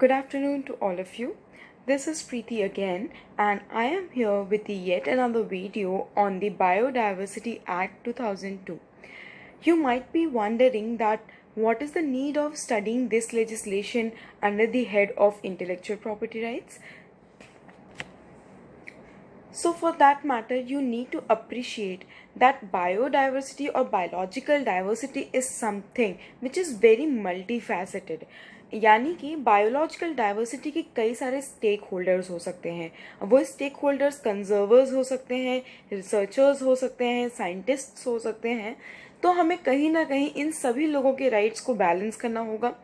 Good afternoon to all of you. This is Preeti again, and I am here with yet another video on the Biodiversity Act 2002. You might be wondering that what is the need of studying this legislation under the head of intellectual property rights? So for that matter, you need to appreciate that biodiversity or biological diversity is something which is very multifaceted. यानी कि biological diversity के कई सारे stake holders हो सकते हैं. वो stake holders कंजर्वर्स हो सकते हैं, रिसर्चर्स हो सकते हैं, साइंटिस्ट्स हो सकते हैं. तो हमें कहीं ना कहीं इन सभी लोगों के राइट्स को बैलेंस करना होगा.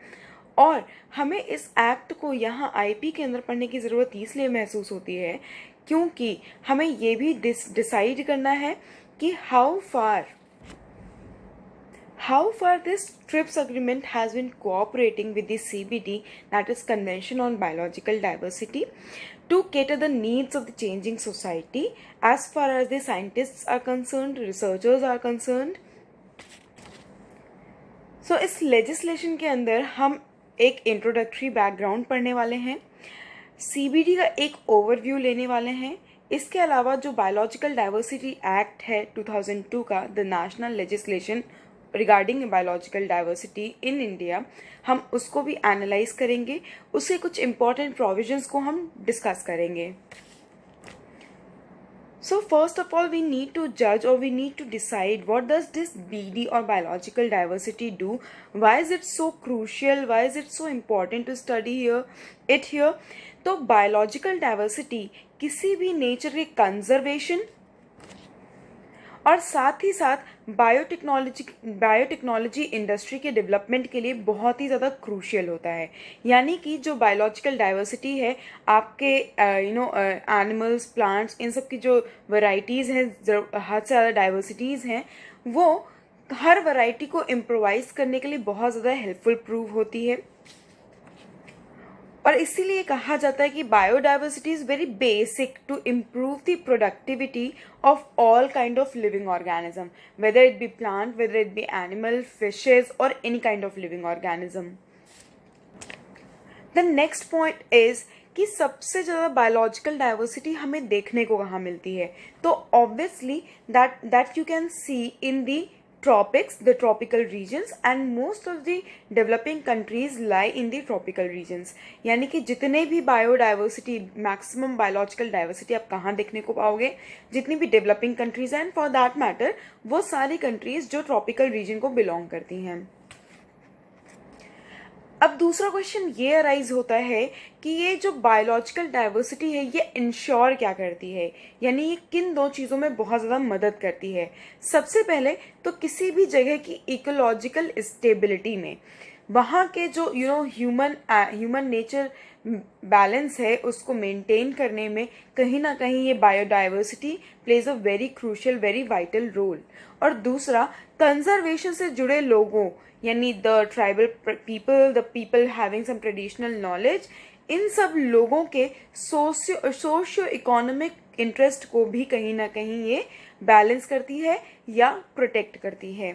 और हमें इस एक्ट को यहाँ आईपी के अंदर पढ़ने की ज़रूरत इसलिए महसूस होती है क्योंकि हमें ये भी डिसाइड करना है कि how far this TRIPS agreement has been cooperating with the CBD, that is Convention on Biological Diversity, to cater the needs of the changing society as far as the scientists are concerned, researchers are concerned. So इस legislation के अंदर हम एक introductory background पढ़ने वाले हैं, CBD का एक ओवरव्यू लेने वाले हैं. इसके अलावा जो बायोलॉजिकल डाइवर्सिटी एक्ट है 2002 का, the national legislation regarding biological diversity in India, हम उसको भी एनालाइज करेंगे. उसके कुछ इंपॉर्टेंट प्रोविजंस को हम डिस्कस करेंगे. So first of all, we need to judge or we need to decide what does this BD or biological diversity do? Why is it so crucial? Why is it so important to study it here? तो biological diversity किसी भी nature के conservation और साथ ही साथ biotechnology industry के development के लिए बहुत ही ज़्यादा क्रूशियल होता है. यानी कि जो बायोलॉजिकल डाइवर्सिटी है, आपके एनिमल्स, प्लांट्स, इन सब की जो वैरायटीज़ हैं, हद से ज़्यादा डाइवर्सिटीज़ हैं, वो हर वैरायटी को इम्प्रोवाइज करने के लिए बहुत ज़्यादा हेल्पफुल प्रूव होती है. और इसीलिए कहा जाता है कि biodiversity is very basic to improve the productivity of all kind of living organism, whether it be plant, whether it be animal, fishes और any kind of living organism. The next point is कि सबसे ज़्यादा biological diversity हमें देखने को कहाँ मिलती है. तो obviously that you can see in the tropics, the tropical regions, and most of the developing countries lie in the tropical regions. यानी कि जितने भी बायोडाइवर्सिटी, मैक्सिमम बायोलॉजिकल डाइवर्सिटी आप कहाँ देखने को पाओगे, जितनी भी डेवलपिंग कंट्रीज हैं, एंड फॉर दैट मैटर वो सारी कंट्रीज जो ट्रॉपिकल रीजन को बिलोंग करती हैं. अब दूसरा क्वेश्चन ये अराइज होता है कि ये जो बायोलॉजिकल डाइवर्सिटी है ये इंश्योर क्या करती है, यानी ये किन दो चीज़ों में बहुत ज़्यादा मदद करती है. सबसे पहले तो किसी भी जगह की इकोलॉजिकल स्टेबिलिटी में वहाँ के जो ह्यूमन नेचर बैलेंस है उसको मेंटेन करने में कहीं ना कहीं ये biodiversity plays a very crucial, very vital role. और दूसरा, कंजर्वेशन से जुड़े लोगों, यानी the tribal people, the people having some traditional knowledge, इन सब लोगों के सोशियो इकोनॉमिक इंटरेस्ट को भी कहीं ना कहीं ये बैलेंस करती है या प्रोटेक्ट करती है.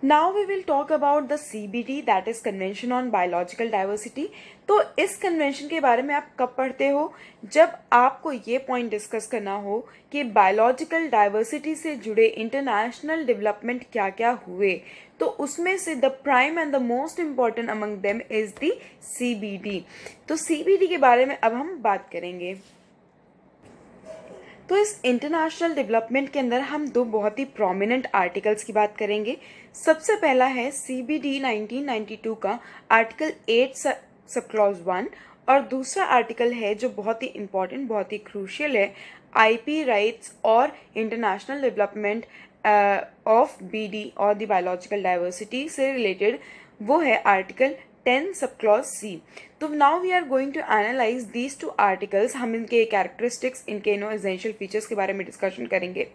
Now we will talk about the CBD, that is Convention on Biological Diversity. तो इस कन्वेंशन के बारे में आप कब पढ़ते हो? जब आपको ये पॉइंट डिस्कस करना हो कि बायोलॉजिकल डाइवर्सिटी से जुड़े इंटरनेशनल डेवलपमेंट क्या क्या हुए, तो उसमें से the prime and the most important among them is the CBD. तो CBD के बारे में अब हम बात करेंगे. तो इस इंटरनेशनल डेवलपमेंट के अंदर हम दो बहुत ही प्रोमिनेंट आर्टिकल्स की बात करेंगे. सबसे पहला है CBD 1992 का आर्टिकल 8 सब क्लॉज 1, और दूसरा आर्टिकल है जो बहुत ही इम्पॉर्टेंट, बहुत ही क्रूशियल है, IP राइट्स और इंटरनेशनल डेवलपमेंट ऑफ BD और द बायोलॉजिकल डाइवर्सिटी से रिलेटेड, वो है आर्टिकल 10 सब क्लॉज C. तो now we are going to analyse these two articles. हम इनके कैरेक्टरिस्टिक्स, इनके एसेंशियल फीचर्स के बारे में डिस्कशन करेंगे.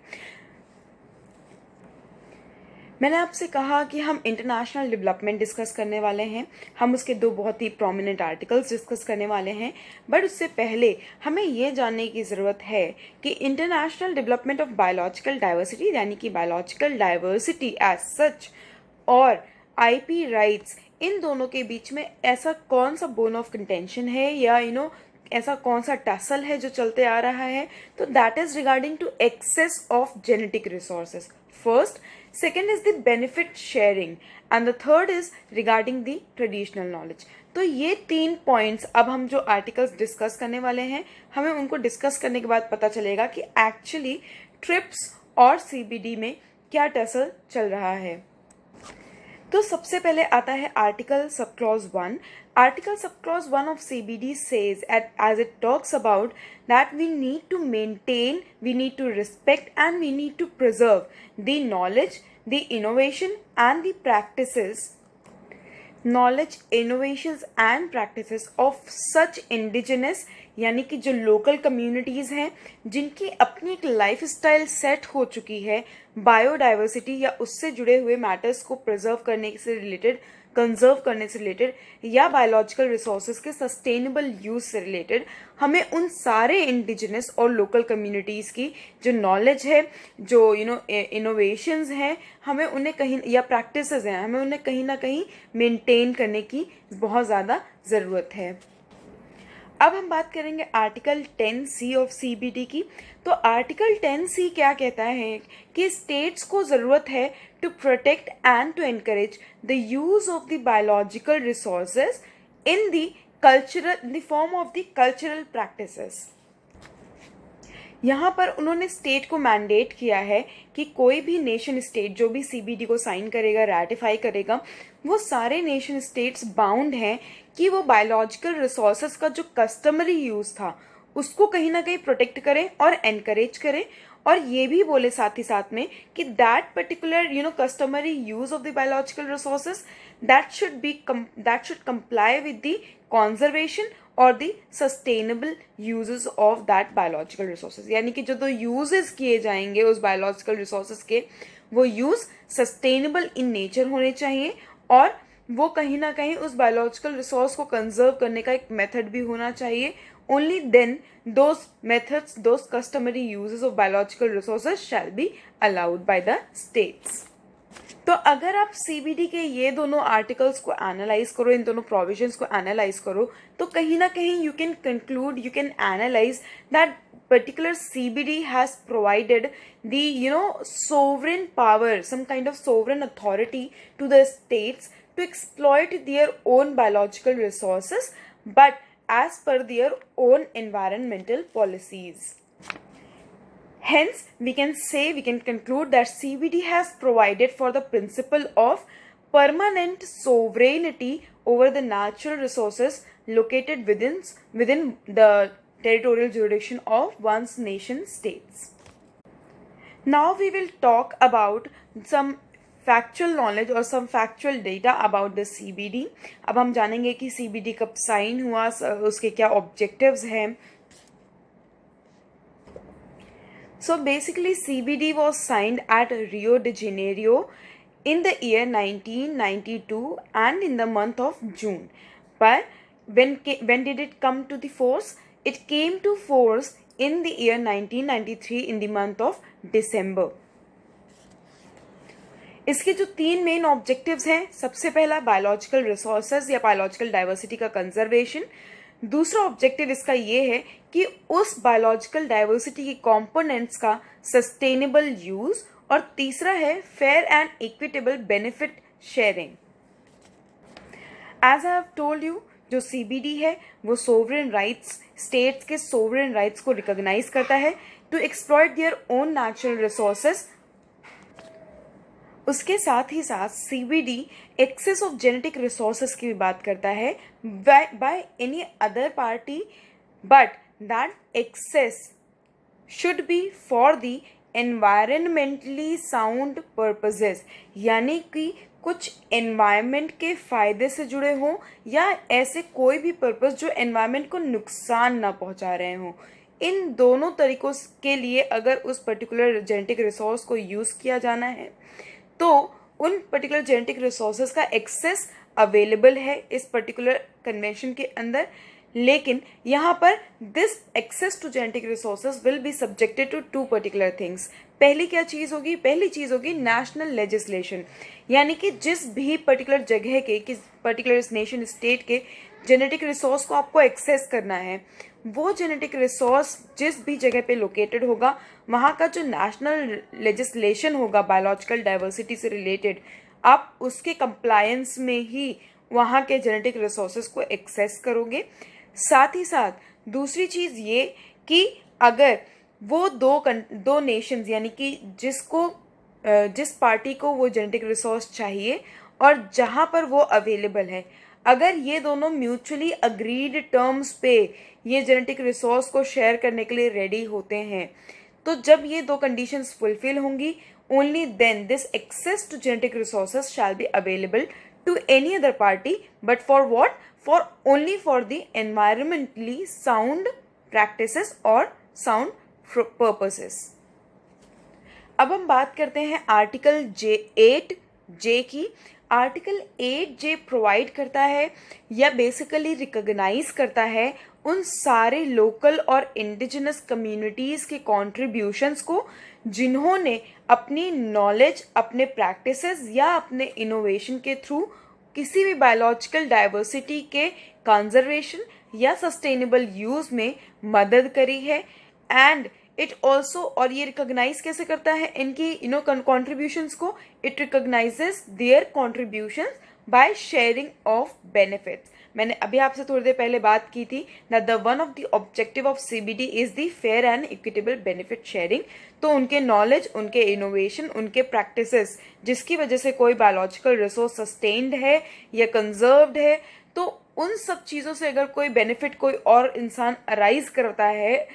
मैंने आपसे कहा कि हम इंटरनेशनल डेवलपमेंट डिस्कस करने वाले हैं, हम उसके दो बहुत ही प्रोमिनेंट आर्टिकल्स डिस्कस करने वाले हैं. बट उससे पहले हमें ये जानने की ज़रूरत है कि international development of biological diversity, यानी कि बायोलॉजिकल डाइवर्सिटी एज सच, और IP राइट्स, इन दोनों के बीच में ऐसा कौन सा बोन ऑफ कंटेंशन है या ऐसा कौन सा टसल है जो चलते आ रहा है, तो that is regarding to access of genetic resources first, second is the benefit sharing and the third is regarding the traditional knowledge. तो ये 3 पॉइंट्स अब हम जो आर्टिकल्स डिस्कस करने वाले हैं, हमें उनको डिस्कस करने के बाद पता चलेगा कि एक्चुअली ट्रिप्स और सीबीडी में क्या टसल चल रहा है। तो सबसे पहले आता है article sub clause 1। Article sub clause 1 of CBD says as it talks about that we need to maintain, we need to respect and we need to preserve the knowledge, the innovation and the practices, knowledge, innovations and practices of such indigenous यानी कि जो local communities हैं जिनकी अपनी एक life style set हो चुकी है बायोडाइवर्सिटी या उससे जुड़े हुए मैटर्स को प्रिजर्व करने से रिलेटेड, कंजर्व करने से रिलेटेड या बायोलॉजिकल रिसोर्सेज के सस्टेनेबल यूज से रिलेटेड, हमें उन सारे इंडिजिनस और लोकल कम्युनिटीज़ की जो नॉलेज है, जो इनोवेशंस हैं, हमें उन्हें कहीं या प्रैक्टिसेस हैं, हमें उन्हें कहीं ना कहीं मेंटेन करने की बहुत ज़्यादा ज़रूरत है। अब हम बात करेंगे आर्टिकल 10C ऑफ CBD की। तो आर्टिकल 10C क्या कहता है कि स्टेट्स को ज़रूरत है to protect and to encourage the use of the biological resources in the form of the cultural practices. यहाँ पर उन्होंने स्टेट को मैंडेट किया है कि कोई भी नेशन स्टेट जो भी CBD को साइन करेगा, रैटिफाई करेगा, वो सारे नेशन स्टेट्स बाउंड हैं कि वो बायोलॉजिकल रिसोर्सेज का जो कस्टमरी यूज़ था उसको कहीं ना कहीं प्रोटेक्ट करें और एनकरेज करें, और ये भी बोले साथ ही साथ में कि that particular customary use of the biological resources that should comply with the conservation और the sustainable uses of that biological resources. यानी कि जो दो यूजेस किए जाएंगे उस बायोलॉजिकल रिसोर्सेज के, वो यूज सस्टेनेबल इन नेचर होने चाहिए और वो कहीं ना कहीं उस बायोलॉजिकल रिसोर्स को कंजर्व करने का एक मेथड भी होना चाहिए। Only then those methods, those customary uses of biological resources shall be allowed by the states। तो अगर आप CBD के ये दोनों आर्टिकल्स को एनालाइज करो, इन दोनों प्रोविजंस को एनालाइज करो, तो कहीं ना कहीं you can conclude, you can analyse that particular CBD has provided the sovereign power, some kind of sovereign authority to the states to exploit their own biological resources, but as per their own environmental policies. Hence, we can conclude that CBD has provided for the principle of permanent sovereignty over the natural resources located within the territorial jurisdiction of one's nation states. Now we will talk about some factual knowledge और some factual data about the CBD। अब हम जानेंगे कि CBD कब sign हुआ, उसके क्या objectives हैं। So basically CBD was signed at Rio de Janeiro in the year 1992 and in the month of June. But when did it come to the force? It came to force in the year 1993 in the month of December। इसके जो 3 main objectives हैं, सबसे पहला biological resources या biological diversity का conservation, दूसरा objective इसका ये है कि उस बायोलॉजिकल डाइवर्सिटी के कंपोनेंट्स का सस्टेनेबल यूज, और तीसरा है fair and equitable benefit sharing. As I have told you, जो CBD है वो सोवरेन राइट्स, स्टेट्स के सोवरेन राइट्स को रिकॉग्नाइज करता है to exploit their own natural resources. उसके साथ ही साथ CBD access of genetic resources की भी बात करता है by any other party, but that access should be for the environmentally sound purposes, यानी कि कुछ एनवायरनमेंट के फ़ायदे से जुड़े हों या ऐसे कोई भी पर्पस जो एनवायरनमेंट को नुकसान ना पहुंचा रहे हों। इन दोनों तरीक़ों के लिए अगर उस पर्टिकुलर जेनेटिक रिसोर्स को यूज़ किया जाना है तो उन पर्टिकुलर जेनेटिक रिसोर्सेज का एक्सेस अवेलेबल है इस पर्टिकुलर कन्वेंशन के अंदर। लेकिन यहाँ पर this access to genetic resources will be subjected to two particular things. पहली क्या चीज़ होगी? पहली चीज़ होगी नेशनल लेजिस्लेशन, यानी कि जिस भी पर्टिकुलर जगह के, किस पर्टिकुलर नेशन स्टेट के जेनेटिक रिसोर्स को आपको एक्सेस करना है, वो जेनेटिक रिसोर्स जिस भी जगह पे लोकेटेड होगा, वहाँ का जो नेशनल लेजिस्लेशन होगा बायोलॉजिकल डाइवर्सिटी से रिलेटेड, आप उसके कंप्लायंस में ही वहाँ के जेनेटिक रिसोर्सेज को एक्सेस करोगे। साथ ही साथ दूसरी चीज़ ये कि अगर वो दो नेशंस, यानी कि जिस पार्टी को वो जेनेटिक रिसोर्स चाहिए और जहाँ पर वो अवेलेबल है, अगर ये दोनों म्यूचुअली अग्रीड टर्म्स पे ये जेनेटिक रिसोर्स को शेयर करने के लिए रेडी होते हैं, तो जब ये दो कंडीशंस फुलफिल होंगी, only then this access to genetic resources shall be available to any other party, but for what? For only for the environmentally sound practices or sound purposes. अब हम बात करते हैं आर्टिकल 8J की। Article 8J provide करता है या basically recognise करता है उन सारे लोकल और इंडिजिनस कम्युनिटीज़ के कॉन्ट्रीब्यूशंस को जिन्होंने अपनी नॉलेज, अपने प्रैक्टिसेस या अपने इनोवेशन के थ्रू किसी भी बायोलॉजिकल डाइवर्सिटी के कंजर्वेशन या सस्टेनेबल यूज़ में मदद करी है। एंड इट ऑल्सो, और ये रिकॉग्नाइज कैसे करता है इनकी कॉन्ट्रीब्यूशंस को? It recognises their contributions by sharing of benefits. मैंने अभी आपसे थोड़ी देर पहले बात की थी that the one of the objective of CBD is the fair and equitable benefit sharing. तो उनके नॉलेज, उनके इनोवेशन, उनके प्रैक्टिसेस जिसकी वजह से कोई बायोलॉजिकल रिसोर्स सस्टेन्ड है या कंजर्व्ड है, तो उन सब चीज़ों से अगर कोई बेनिफिट कोई और इंसान अराइज करता है,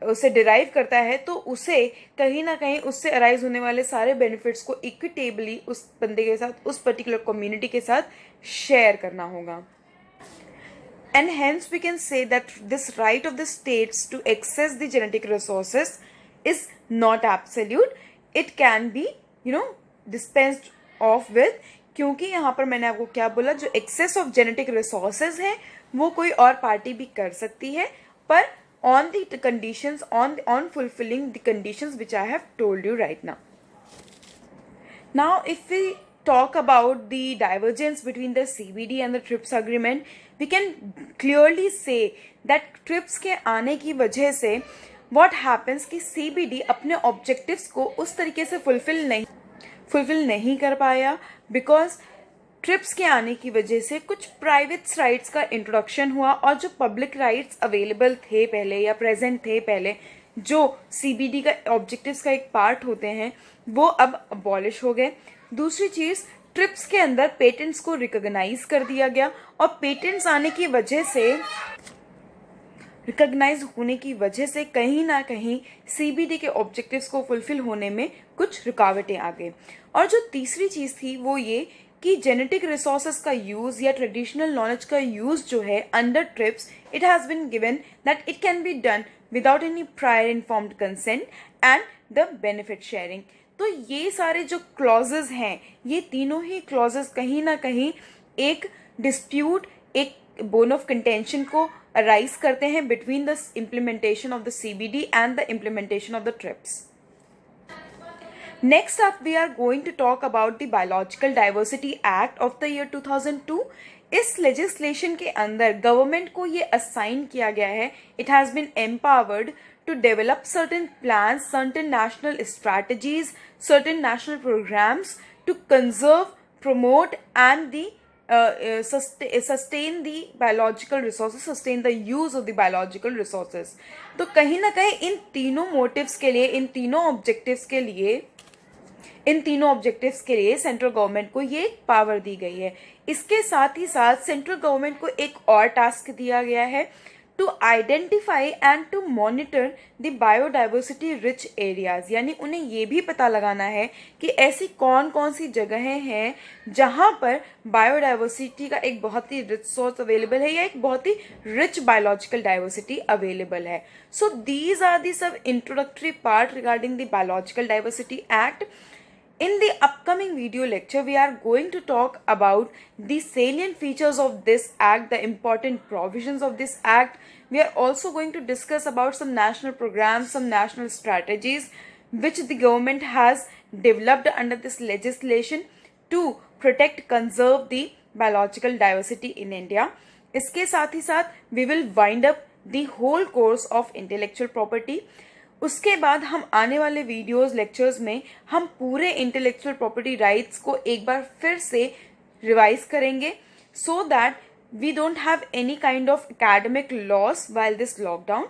उसे डिराइव करता है, तो उसे कहीं ना कहीं उससे अराइज होने वाले सारे बेनिफिट्स को इक्विटेबली उस बंदे के साथ, उस पर्टिकुलर कम्युनिटी के साथ शेयर करना होगा। And hence we can say that this right of the states to access the genetic resources is not absolute. It can be, dispensed off with, क्योंकि यहाँ पर मैंने आपको क्या बोला, जो excess of genetic resources है वो कोई और पार्टी भी कर सकती है, पर on the conditions, on fulfilling the conditions which I have told you right now. Now, if we talk about the divergence between the CBD and the TRIPS agreement, we can clearly say that TRIPS के आने की वजह से what happens कि CBD अपने objectives को उस तरीके से fulfill नहीं कर पाया, because ट्रिप्स के आने की वजह से कुछ प्राइवेट राइट्स का इंट्रोडक्शन हुआ और जो पब्लिक राइट्स अवेलेबल थे पहले या प्रेजेंट थे पहले, जो सीबीडी का ऑब्जेक्टिव्स का एक पार्ट होते हैं, वो अब अबॉलिश हो गए। दूसरी चीज़, ट्रिप्स के अंदर पेटेंट्स को रिकॉग्नाइज कर दिया गया और पेटेंट्स आने की वजह से, रिकॉग्नाइज होने की वजह से कहीं ना कहीं सीबीडी के ऑब्जेक्टिव्स को फुलफिल होने में कुछ रुकावटें आ गई। और जो तीसरी चीज़ थी वो ये कि जेनेटिक रिसोर्सेज का यूज़ या ट्रेडिशनल नॉलेज का यूज़ जो है under trips, it has been given that it can be done without any prior informed consent and the benefit sharing. तो ये सारे जो क्लॉजेज हैं, ये तीनों ही क्लॉजेज कहीं ना कहीं एक डिस्प्यूट, एक बोन ऑफ कंटेंशन को अराइज करते हैं between the implementation of the CBD and the implementation of the trips. Next up, we are going to talk about the Biological Diversity Act of the year 2002. इस legislation के अंदर government को ये assign किया गया है, it has been empowered to develop certain plans, certain national strategies, certain national programs to conserve, promote and sustain the biological resources, sustain the use of the biological resources. तो कहीं ना कहीं इन तीनों motives के लिए, इन तीनों objectives के लिए सेंट्रल गवर्नमेंट को ये पावर दी गई है। इसके साथ ही साथ सेंट्रल गवर्नमेंट को एक और टास्क दिया गया है, to identify and to monitor the biodiversity rich areas, यानी उन्हें ये भी पता लगाना है कि ऐसी कौन कौन सी जगहें हैं जहाँ पर बायोडाइवर्सिटी का एक बहुत ही रिच सोर्स अवेलेबल है या एक बहुत ही रिच बायोलॉजिकल डाइवर्सिटी अवेलेबल है। सो दीज आर दी सब introductory part regarding the biological diversity act. In the upcoming video lecture, we are going to talk about the salient features of this act, the important provisions of this act. We are also going to discuss about some national programs, some national strategies which the government has developed under this legislation to protect, conserve the biological diversity in India. इसके साथ ही साथ we will wind up the whole course of intellectual property. उसके बाद हम आने वाले videos lectures में हम पूरे इंटेलेक्चुअल प्रॉपर्टी राइट्स को एक बार फिर से रिवाइज करेंगे so that we don't have any kind of academic loss while this lockdown.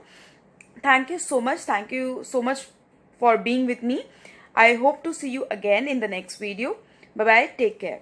Thank you so much. Thank you so much for being with me. I hope to see you again in the next video. Bye bye. Take care.